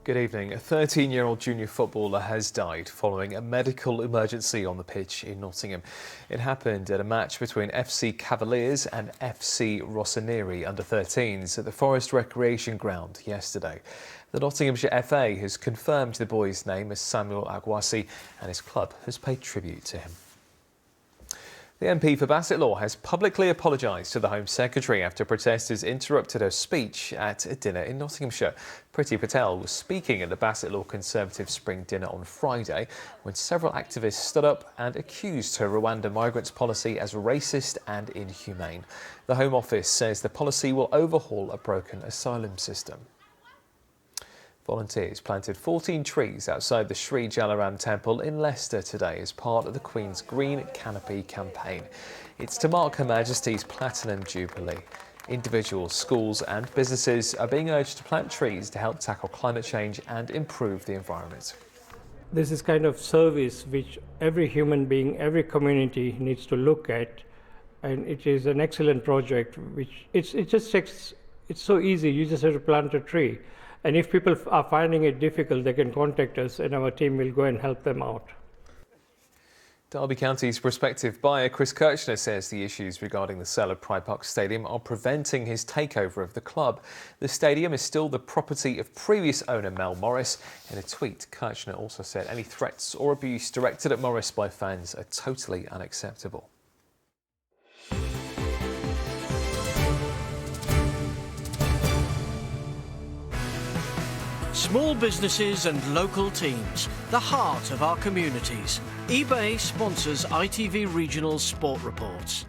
Good evening. A 13-year-old junior footballer has died following a medical emergency on the pitch in Nottingham. It happened at a match between FC Cavaliers and FC Rossoneri under-13s at the Forest Recreation Ground yesterday. The Nottinghamshire FA has confirmed the boy's name as Samuel Aguasi and his club has paid tribute to him. The MP for Bassett Law has publicly apologised to the Home Secretary after protesters interrupted her speech at a dinner in Nottinghamshire. Priti Patel was speaking at the Bassett Law Conservative Spring Dinner on Friday when several activists stood up and accused her Rwanda migrants policy as racist and inhumane. The Home Office says the policy will overhaul a broken asylum system. Volunteers planted 14 trees outside the Sri Jalaram Temple in Leicester today as part of the Queen's Green Canopy campaign. It's to mark Her Majesty's Platinum Jubilee. Individuals, schools and businesses are being urged to plant trees to help tackle climate change and improve the environment. This is kind of service which every human being, every community needs to look at, and it is an excellent project. It's so easy. You just have to plant a tree. And if people are finding it difficult, they can contact us and our team will go and help them out. Derby County's prospective buyer Chris Kirchner says the issues regarding the sale of Pride Park Stadium are preventing his takeover of the club. The stadium is still the property of previous owner Mel Morris. In a tweet, Kirchner also said any threats or abuse directed at Morris by fans are totally unacceptable. Small businesses and local teams, the heart of our communities. eBay sponsors ITV Regional Sport Reports.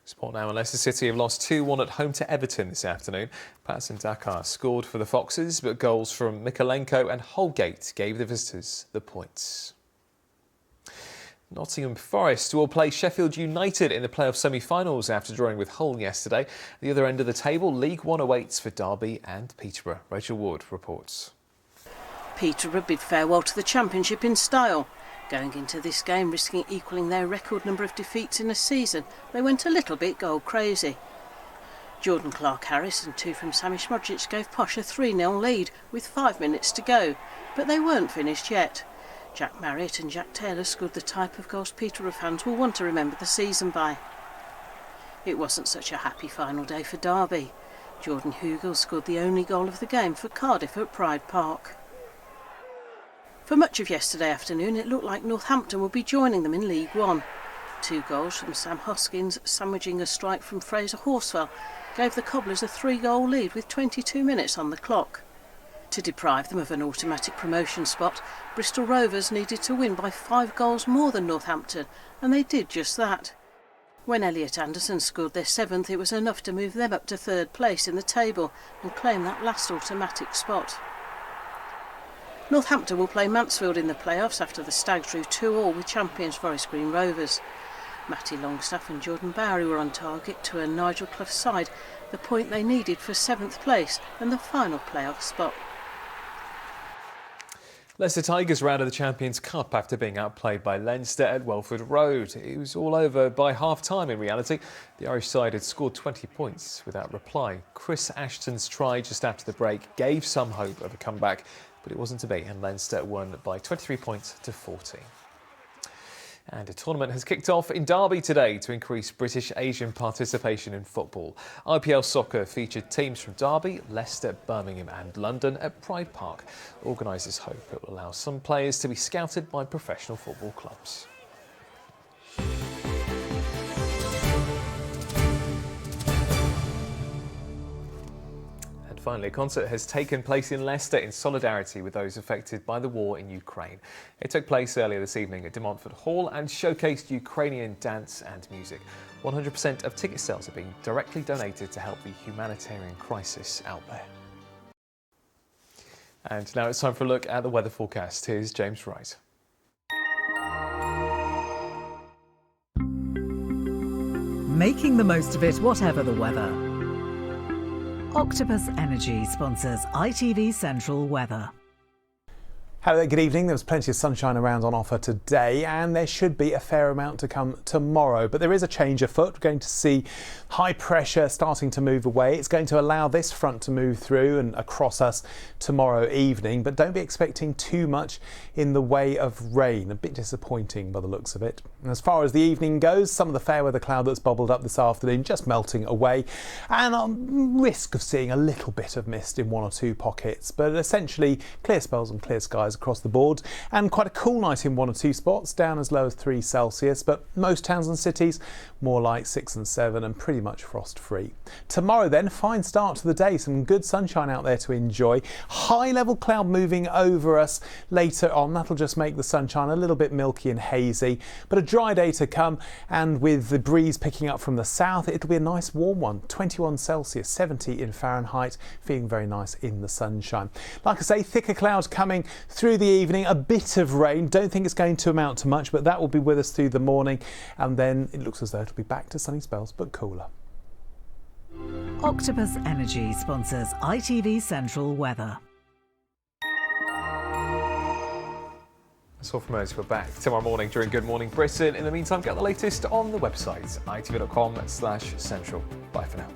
Sport now, and Leicester City have lost 2-1 at home to Everton this afternoon. Patson Dakar scored for the Foxes, but goals from Mikolenko and Holgate gave the visitors the points. Nottingham Forest will play Sheffield United in the playoff semi-finals after drawing with Hull yesterday. The other end of the table, League One awaits for Derby and Peterborough. Rachel Wood reports. Peterborough bid farewell to the Championship in style. Going into this game risking equalling their record number of defeats in a season, they went a little bit goal crazy. Jordan Clark-Harris and two from Sami Smodjic gave Posh a 3-0 lead with 5 minutes to go, but they weren't finished yet. Jack Marriott and Jack Taylor scored the type of goals Peterborough fans will want to remember the season by. It wasn't such a happy final day for Derby. Jordan Hugel scored the only goal of the game for Cardiff at Pride Park. For much of yesterday afternoon, it looked like Northampton would be joining them in League One. 2 goals from Sam Hoskins, sandwiching a strike from Fraser Horsfell, gave the Cobblers a 3-goal lead with 22 minutes on the clock. To deprive them of an automatic promotion spot, Bristol Rovers needed to win by 5 goals more than Northampton, and they did just that. When Elliot Anderson scored their 7th, it was enough to move them up to 3rd place in the table and claim that last automatic spot. Northampton will play Mansfield in the playoffs after the Stags drew 2-2 with champions Forest Green Rovers. Matty Longstaff and Jordan Bowery were on target to earn Nigel Clough's side the point they needed for 7th place and the final playoff spot. Leicester Tigers were out of the Champions Cup after being outplayed by Leinster at Welford Road. It was all over by half-time in reality. The Irish side had scored 20 points without reply. Chris Ashton's try just after the break gave some hope of a comeback, but it wasn't to be, and Leinster won by 23 points to 14. And a tournament has kicked off in Derby today to increase British Asian participation in football. IPL Soccer featured teams from Derby, Leicester, Birmingham and London at Pride Park. Organisers hope it will allow some players to be scouted by professional football clubs. Finally, a concert has taken place in Leicester in solidarity with those affected by the war in Ukraine. It took place earlier this evening at De Montfort Hall and showcased Ukrainian dance and music. 100% of ticket sales are being directly donated to help the humanitarian crisis out there. And now it's time for a look at the weather forecast. Here's James Wright. Making the most of it, whatever the weather. Octopus Energy sponsors ITV Central Weather. Hello there, good evening. There's plenty of sunshine around on offer today, and there should be a fair amount to come tomorrow. But there is a change afoot. We're going to see high pressure starting to move away. It's going to allow this front to move through and across us tomorrow evening. But don't be expecting too much in the way of rain. A bit disappointing by the looks of it. And as far as the evening goes, some of the fair weather cloud that's bubbled up this afternoon just melting away, and on risk of seeing a little bit of mist in one or two pockets. But essentially clear spells and clear skies across the board, and quite a cool night in one or two spots, down as low as 3 Celsius, but most towns and cities more like 6 and 7 and pretty much frost free. Tomorrow then, fine start to the day, some good sunshine out there to enjoy. High level cloud moving over us later on, that'll just make the sunshine a little bit milky and hazy, but a dry day to come, and with the breeze picking up from the south, it'll be a nice warm one, 21 Celsius, 70 in Fahrenheit, feeling very nice in the sunshine. Like I say, thicker clouds coming through the evening, a bit of rain. Don't think it's going to amount to much, but that will be with us through the morning, and then it looks as though it'll be back to sunny spells but cooler. Octopus Energy sponsors ITV Central Weather. That's all from us. We're back tomorrow morning during Good Morning Britain. In the meantime, get the latest on the website itv.com/central. Bye for now.